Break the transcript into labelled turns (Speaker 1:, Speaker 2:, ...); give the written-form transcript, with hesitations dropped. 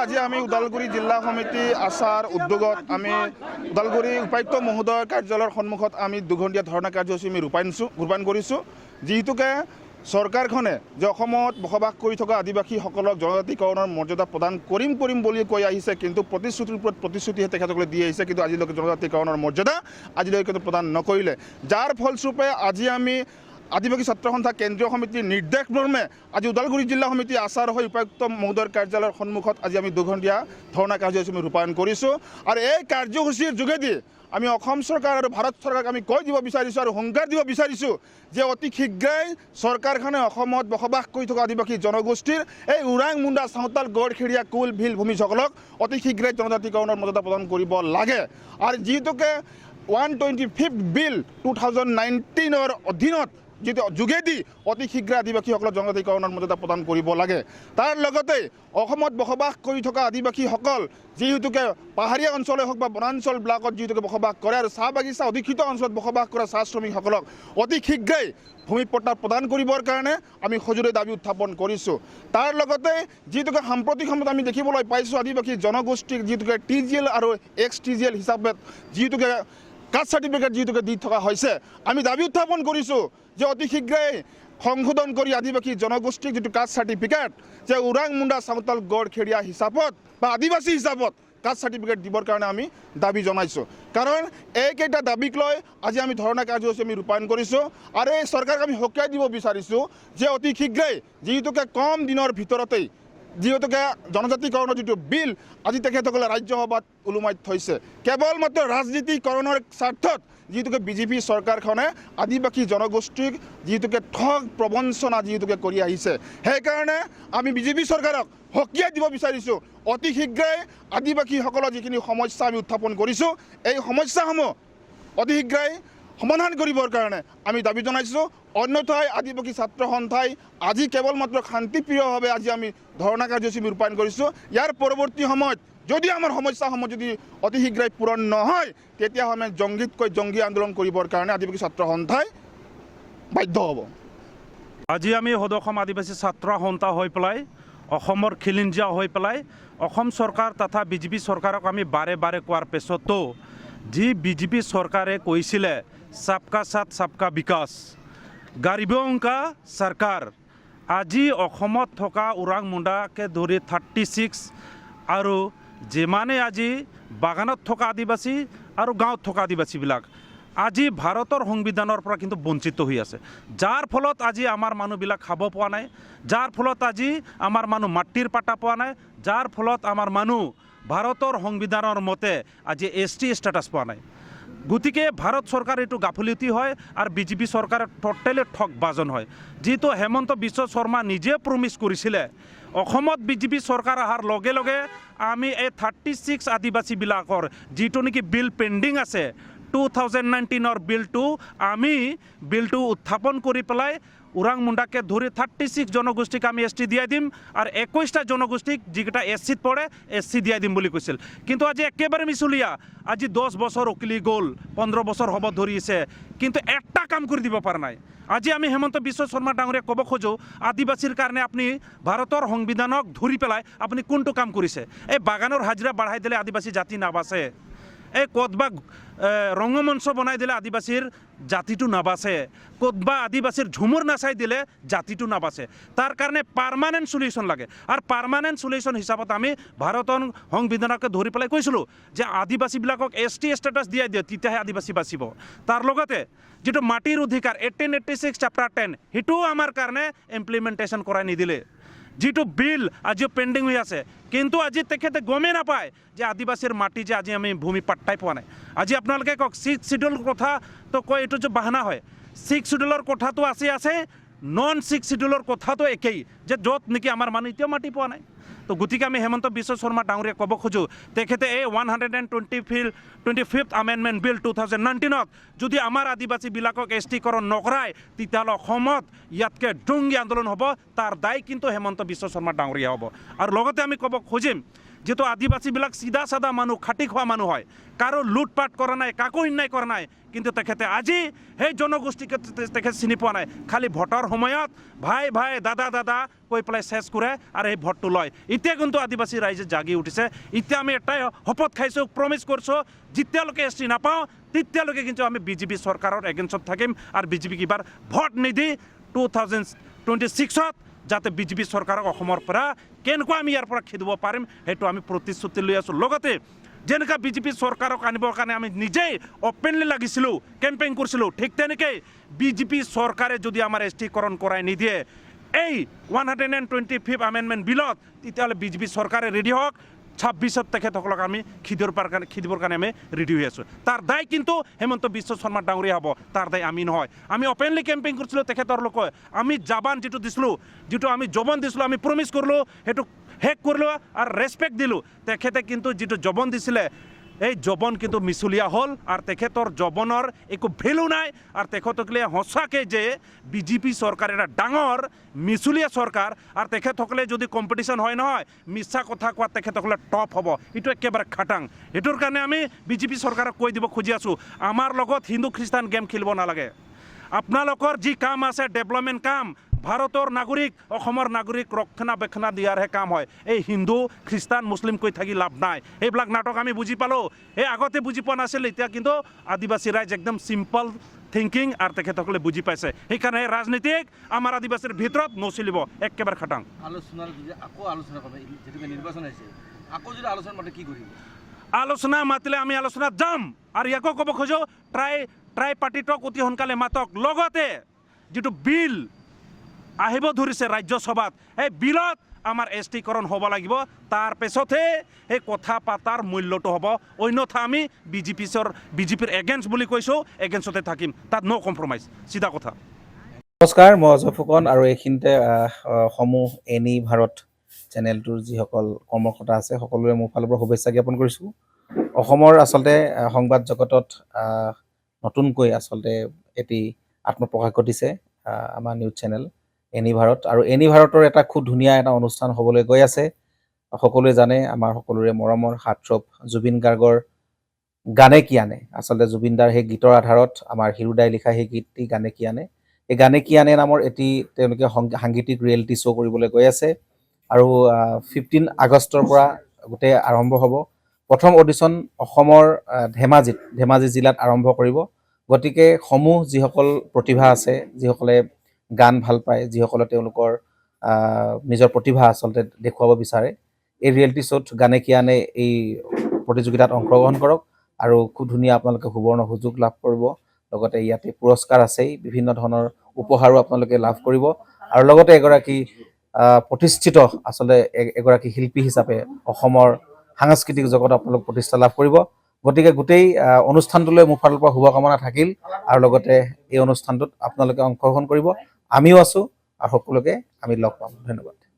Speaker 1: আজি আমি ওদালগুৰি জিলা সমিতি আচাৰ উদ্যোগত আমি ওদালগুৰি উপায়ুক্ত মহোদয়ৰ কাৰ্যালয়ৰ সন্মুখত আমি দুঘণ্টীয়া ধৰ্ণা কাৰ্যসূচী আমি ৰূপায়ণ কৰিছোঁ যিহেতুকে চৰকাৰখনে যে অসমত বসবাস কৰি থকা আদিবাসীসকলক জনজাতিকৰণৰ মৰ্যাদা প্ৰদান কৰিম বুলি কৈ আহিছে কিন্তু প্ৰতিশ্ৰুতিৰ ওপৰত প্ৰতিশ্ৰুতিহে তেখেতসকলে দি আহিছে কিন্তু আজিলৈকে জনজাতিকৰণৰ মৰ্যাদা আজিলৈকে প্ৰদান নকৰিলে যাৰ ফলস্বৰূপে আজি আমি আদিবাসী ছাত্ৰ সন্থা কেন্দ্ৰীয় সমিতিৰ নিৰ্দেশ মৰ্মে আজি ওদালগুৰি জিলা সমিতি আচাৰ হৈ উপায়ুক্ত মহোদয়ৰ কাৰ্যালয়ৰ সন্মুখত আজি আমি দুঘণ্টীয়া ধৰ্ণা কাৰ্যসূচী আমি ৰূপায়ণ কৰিছোঁ আৰু এই কাৰ্যসূচীৰ যোগেদি আমি অসম চৰকাৰ আৰু ভাৰত চৰকাৰক আমি কৈ দিব বিচাৰিছোঁ আৰু সংবাদ দিব বিচাৰিছোঁ যে অতি শীঘ্ৰেই চৰকাৰখনে অসমত বসবাস কৰি থকা আদিবাসী জনগোষ্ঠীৰ এই ওৰাং মুণ্ডা চাওতাল গড়খেৰীয়া কুল ভিল ভূমিসকলক অতি শীঘ্ৰেই জনজাতিকৰণৰ মৰ্যাদা প্ৰদান কৰিব লাগে আৰু যিহেতুকে 125th বিল 2019ৰ অধীনত যিটো যোগেদি অতি শীঘ্ৰে আদিবাসীসকলক জনজাতিকৰণৰ মৰ্যাদা প্ৰদান কৰিব লাগে তাৰ লগতে অসমত বসবাস কৰি থকা আদিবাসীসকল যিহেতুকে পাহাৰীয়া অঞ্চলে হওক বা বনাঞ্চলবিলাকত যিহেতুকে বসবাস কৰে আৰু চাহ বাগিচা অধিকৃত অঞ্চলত বসবাস কৰা চাহ শ্ৰমিকসকলক অতি শীঘ্ৰেই ভূমিপট্টা প্ৰদান কৰিবৰ কাৰণে আমি সজোৰে দাবী উত্থাপন কৰিছোঁ তাৰ লগতে যিহেতুকে সাম্প্ৰতিক সময়ত আমি দেখিবলৈ পাইছোঁ আদিবাসী জনগোষ্ঠীক যিহেতুকে TGL আৰু XTGL হিচাপে যিহেতুকে কাষ্ট চাৰ্টিফিকেট যিহেতুকে দি থকা হৈছে আমি দাবী উত্থাপন কৰিছোঁ যে অতি শীঘ্ৰেই সংশোধন কৰি আদিবাসী জনগোষ্ঠীক যিটো কাষ্ট চাৰ্টিফিকেট যে ওৰাং মুণ্ডা চাওতাল গড়খেৰীয়া হিচাপত বা আদিবাসী হিচাপত কাষ্ট চাৰ্টিফিকেট দিবৰ কাৰণে আমি দাবী জনাইছোঁ কাৰণ এইকেইটা দাবীক লৈ আজি আমি ধৰ্ণা কাৰ্যসূচী আমি ৰূপায়ণ কৰিছোঁ আৰু এই চৰকাৰক আমি সকীয়াই দিব বিচাৰিছোঁ যে অতি শীঘ্ৰেই যিহেতুকে কম দিনৰ ভিতৰতেই যিহেতুকে জনজাতিকৰণৰ যিটো বিল আজি তেখেতসকলে ৰাজ্যসভাত ওলোমাই থৈছে কেৱল মাত্ৰ ৰাজনীতিকৰণৰ স্বাৰ্থত যিহেতুকে বিজেপি চৰকাৰখনে আদিবাসী জনগোষ্ঠীক যিহেতুকে ঠগ প্ৰবঞ্চনা যিহেতুকে কৰি আহিছে সেইকাৰণে আমি বিজেপি চৰকাৰক সকীয়াই দিব বিচাৰিছোঁ অতি শীঘ্ৰেই আদিবাসীসকলৰ যিখিনি সমস্যা আমি উত্থাপন কৰিছোঁ এই সমস্যাসমূহ অতি শীঘ্ৰেই সমাধান কৰিবৰ কাৰণে আমি দাবী জনাইছোঁ অন্যথাই আদিবাসী ছাত্ৰ সন্থাই আজি কেৱল মাত্ৰ শান্তিপ্ৰিয়ভাৱে আজি আমি ধৰ্ণা কাৰ্যসূচী ৰূপায়ণ কৰিছোঁ ইয়াৰ পৰৱৰ্তী সময়ত যদি আমাৰ সমস্যাসমূহ যদি অতি শীঘ্ৰেই পূৰণ নহয় তেতিয়াহ'লে জংগীতকৈ জংগী আন্দোলন কৰিবৰ কাৰণে আদিবাসী ছাত্ৰ সন্থাই বাধ্য হ'ব
Speaker 2: আজি আমি সদৌ আদিবাসী ছাত্ৰ সন্থা হৈ পেলাই অসমৰ খিলিঞ্জীয়া হৈ পেলাই অসম চৰকাৰ তথা বিজেপি চৰকাৰক আমি বাৰে বাৰে কোৱাৰ পিছতো যি বিজেপি চৰকাৰে কৈছিলে সবকা সাথ সবকা বিকাশ গৰীবং কা চৰকাৰ আজি অসমত থকা ওৰাং মুণ্ডাকে ধৰি 36 আৰু যিমানে আজি বাগানত থকা আদিবাসী আৰু গাঁৱত থকা আদিবাসীবিলাক আজি ভাৰতৰ সংবিধানৰ পৰা কিন্তু বঞ্চিত হৈ আছে যাৰ ফলত আজি আমাৰ মানুহবিলাক খাব পোৱা নাই যাৰ ফলত আজি আমাৰ মানুহ মাটিৰ পাটা পোৱা নাই যাৰ ফলত আমাৰ মানুহ ভাৰতৰ সংবিধানৰ মতে আজি ST ষ্টেটাছ পোৱা নাই গতিকে ভাৰত চৰকাৰ এইটো গাফিলতি হয় আৰু বিজেপি চৰকাৰে টোটেলি ঠগবাজন হয় যিটো হেমন্ত বিশ্ব শৰ্মা নিজে প্ৰমিছ কৰিছিলে অসমত বিজেপি চৰকাৰ অহাৰ লগে লগে আমি এই 36 আদিবাসীবিলাকৰ যিটো নেকি বিল পেণ্ডিং আছে 2019ৰ বিলটো আমি বিলটো উত্থাপন কৰি পেলাই ওৰাং মুণ্ডাকে ধৰি 36 জনগোষ্ঠীক আমি ST দিয়াই দিম আৰু 21টা জনগোষ্ঠীক যিকেইটা SCত পৰে SC দিয়াই দিম বুলি কৈছিল কিন্তু আজি একেবাৰে মিছলীয়া আজি 10 বছৰ উকিলি গ'ল 15 বছৰ হ'ব ধৰিছে কিন্তু এটা কাম কৰি দিব পৰা নাই আজি আমি হেমন্ত বিশ্ব শৰ্মা ডাঙৰীয়াক ক'ব খোজোঁ আদিবাসীৰ কাৰণে আপুনি ভাৰতৰ সংবিধানক ধৰি পেলাই আপুনি কোনটো কাম কৰিছে এই বাগানৰ হাজিৰা বঢ়াই দিলে আদিবাসী জাতি নাবাচে এই ক'তবা ৰংগমঞ্চ বনাই দিলে আদিবাসীৰ জাতিটো নাবাচে ক'তবা আদিবাসীৰ ঝুমুৰ নাচাই দিলে জাতিটো নাবাচে তাৰ কাৰণে পাৰ্মানেণ্ট সলিউশ্যন লাগে আৰু পাৰ্মানেণ্ট সলিউশ্যন হিচাপত আমি ভাৰতৰ সংবিধানকে ধৰি পেলাই কৈছিলোঁ যে আদিবাসীবিলাকক ST ষ্টেটাছ দিয়াই দিয়ে তেতিয়াহে আদিবাসী বাচিব তাৰ লগতে যিটো মাটিৰ অধিকাৰ 1886 চেপ্টাৰ 10 সেইটোও আমাৰ কাৰণে ইমপ্লিমেণ্টেশ্যন কৰাই নিদিলে যিটো বিল আজিও পেণ্ডিং হৈ আছে কিন্তু আজি তেখেতে গমেই নাপায় যে আদিবাসীৰ মাটি যে আজি আমি ভূমি পাট্টাই পোৱা নাই আজি আপোনালোকে কওক 6 শিডিউলৰ কথা তো কয় এইটো যে বাহানা হয় 6 শিডিউলৰ কথাটো আছে নন 6 শিডিউলৰ কথাটো একেই যে য'ত নেকি আমাৰ মানুহ এতিয়াও মাটি পোৱা নাই তো গতিকে আমি হেমন্ত বিশ্ব শৰ্মা ডাঙৰীয়াক ক'ব খোজোঁ তেখেতে এই 125th আমেণ্ডমেণ্ট বিল 2019ত যদি আমাৰ আদিবাসীবিলাকক STকৰণ নকৰায় তেতিয়াহ'লে অসমত ইয়াতকৈ জংগী আন্দোলন হ'ব তাৰ দায় কিন্তু হেমন্ত বিশ্ব শৰ্মা ডাঙৰীয়া হ'ব আৰু লগতে আমি ক'ব খুজিম যেহেতু আদিবাসীবিলাক চিধা সাদা মানুহ খাটি খোৱা মানুহ হয় কাৰো লুটপাট কৰা নাই কাকো অন্যায় কৰা নাই কিন্তু তেখেতে আজি সেই জনগোষ্ঠীকে তেখেত চিনি পোৱা নাই খালি ভোটৰ সময়ত ভাই ভাই দাদা দাদা কৈ পেলাই চেছ কৰে আৰু এই ভোটটো লয় এতিয়া কিন্তু আদিবাসী ৰাইজে জাগি উঠিছে এতিয়া আমি এটাই শপত খাইছোঁ প্ৰমিছ কৰিছোঁ যেতিয়ালৈকে এছ টি নাপাওঁ তেতিয়ালৈকে কিন্তু আমি বিজেপি চৰকাৰৰ এগেইনষ্টত থাকিম আৰু বিজেপিক এইবাৰ ভোট নিদি 2026ত যাতে বিজেপি চৰকাৰক অসমৰ পৰা কেনেকুৱা আমি ইয়াৰ পৰা খেদিব পাৰিম সেইটো আমি প্ৰতিশ্ৰুতি লৈ আছোঁ লগতে যেনেকৈ বিজেপি চৰকাৰক আনিবৰ কাৰণে আমি নিজেই অপেনলি লাগিছিলোঁ কেম্পেইন কৰিছিলোঁ ঠিক তেনেকৈ বিজেপি চৰকাৰে যদি আমাৰ এছটিকৰণ কৰাই নিদিয়ে এই 125th এমেণ্ডমেণ্ট বিলত তেতিয়াহ'লে বিজেপি চৰকাৰে ৰেডি হওক 26ত তেখেতসকলক আমি খেদিবৰ কাৰণে আমি ৰেডি হৈ আছোঁ তাৰ দায় কিন্তু হেমন্ত বিশ্ব শৰ্মা ডাঙৰীয়া হ'ব তাৰ দায় আমি নহয় আমি অপেনলি কেম্পেইন কৰিছিলোঁ তেখেতৰ লোকে আমি জাবান যিটো দিছিলোঁ যিটো আমি জবন দিছিলোঁ আমি প্ৰমিছ কৰিলোঁ সেইটো শেষ কৰিলোঁ আৰু ৰেচপেক্ট দিলোঁ তেখেতে কিন্তু যিটো জবন দিছিলে এই জবন কিন্তু মিছলীয়া হ'ল আৰু তেখেতৰ জবনৰ একো ভেলু নাই আৰু তেখেতসকলে সঁচাকৈ যে বিজেপি চৰকাৰ এটা ডাঙৰ মিছলীয়া চৰকাৰ আৰু তেখেতসকলে যদি কম্পিটিশ্যন হয় নহয় মিছা কথা কোৱাত তেখেতসকলে টপ হ'ব এইটো একেবাৰে খাটাং সেইটোৰ কাৰণে আমি বিজেপি চৰকাৰক কৈ দিব খুজি আছোঁ আমাৰ লগত হিন্দু খ্ৰীষ্টান গেম খেলিব নালাগে আপোনালোকৰ যি কাম আছে ডেভেলপমেণ্ট কাম ভাৰতৰ নাগৰিক অসমৰ নাগৰিক ৰক্ষণাবেক্ষণা দিয়াৰহে কাম হয় এই হিন্দু খ্ৰীষ্টান মুছলিম কৈ থাকি লাভ নাই এইবিলাক নাটক আমি বুজি পালোঁ এই আগতে বুজি পোৱা নাছিল এতিয়া কিন্তু আদিবাসী ৰাইজ একদম চিম্পল থিংকিং আৰু তেখেতসকলে বুজি পাইছে সেইকাৰণে ৰাজনীতিক আমাৰ আদিবাসীৰ ভিতৰত নচলিব একেবাৰে খাটাং
Speaker 3: আলোচনাৰ যদি আকৌ আলোচনা কৰে যেনেকৈ নিৰ্বাচন হৈছে আকৌ যদি আলোচনা মাতে কি কৰিব
Speaker 2: আলোচনা মাতিলে আমি আলোচনাত যাম আৰু ইয়াকো ক'ব খোজোঁ ট্ৰাই পাৰ্টিটোক অতি সোনকালে মাতক লগতে যিটো বিল আহিব ধৰিছে ৰাজ্যসভাত এই বিলত আমাৰ এছটিকৰণ হ'ব লাগিব তাৰ পিছতহে এই কথা পাতাৰ মূল্যটো হ'ব অন্যথা আমি বিজেপিৰ এগেইনষ্ট বুলি কৈছোঁ এগেইনষ্টতে থাকিম তাত ন' কম্প্ৰমাইজ চিধা কথা
Speaker 4: নমস্কাৰ মই অজয় ফুকন আৰু এইখিনিতে সমূহ এনি ভাৰত চেনেলটোৰ যিসকল কৰ্মকৰ্তা আছে সকলোৰে মোৰ ফালৰ পৰা শুভেচ্ছা জ্ঞাপন কৰিছোঁ অসমৰ আচলতে সংবাদ জগতত নতুনকৈ আচলতে এটি আত্মপ্ৰকাশ ঘটিছে আমাৰ নিউজ চেনেল এনি ভাৰত আৰু এনি ভাৰতৰ এটা খুব ধুনীয়া এটা অনুষ্ঠান হ'বলৈ গৈ আছে সকলোৱে জানে আমাৰ সকলোৰে মৰমৰ হাৰ্টথ্ৰব জুবিন গাৰ্গৰ গানে কি আনে আচলতে জুবিন দাৰ সেই গীতৰ আধাৰত আমাৰ হিৰুদাই লিখা সেই গীতটি গানে কি আনে এই গানে কি আনে নামৰ এটি তেওঁলোকে সাংগীতিক ৰিয়েলিটি শ্ব' কৰিবলৈ গৈ আছে আৰু 15 আগষ্টৰ পৰা গোটেই আৰম্ভ হ'ব প্ৰথম অডিশ্যন অসমৰ ধেমাজি জিলাত আৰম্ভ কৰিব গতিকে সমূহ যিসকল প্ৰতিভা আছে যিসকলে গান ভাল পায় যিসকলে তেওঁলোকৰ নিজৰ প্ৰতিভা আচলতে দেখুৱাব বিচাৰে এই ৰিয়েলিটি শ্ব'ত গানে কি আনে এই প্ৰতিযোগিতাত অংশগ্ৰহণ কৰক আৰু খুব ধুনীয়া আপোনালোকে সুবৰ্ণ সুযোগ লাভ কৰিব লগতে ইয়াতে পুৰস্কাৰ আছেই বিভিন্ন ধৰণৰ উপহাৰো আপোনালোকে লাভ কৰিব আৰু লগতে এগৰাকী প্ৰতিষ্ঠিত আচলতে এগৰাকী শিল্পী হিচাপে অসমৰ সাংস্কৃতিক জগতত আপোনালোক প্ৰতিষ্ঠা লাভ কৰিব গতিকে গোটেই অনুষ্ঠানটোলৈ মোৰ ফালৰ পৰা শুভকামনা থাকিল আৰু লগতে এই অনুষ্ঠানটোত আপোনালোকে অংশগ্ৰহণ কৰিব আমিও আছোঁ আৰু সকলোকে আমি লগ পাম ধন্যবাদ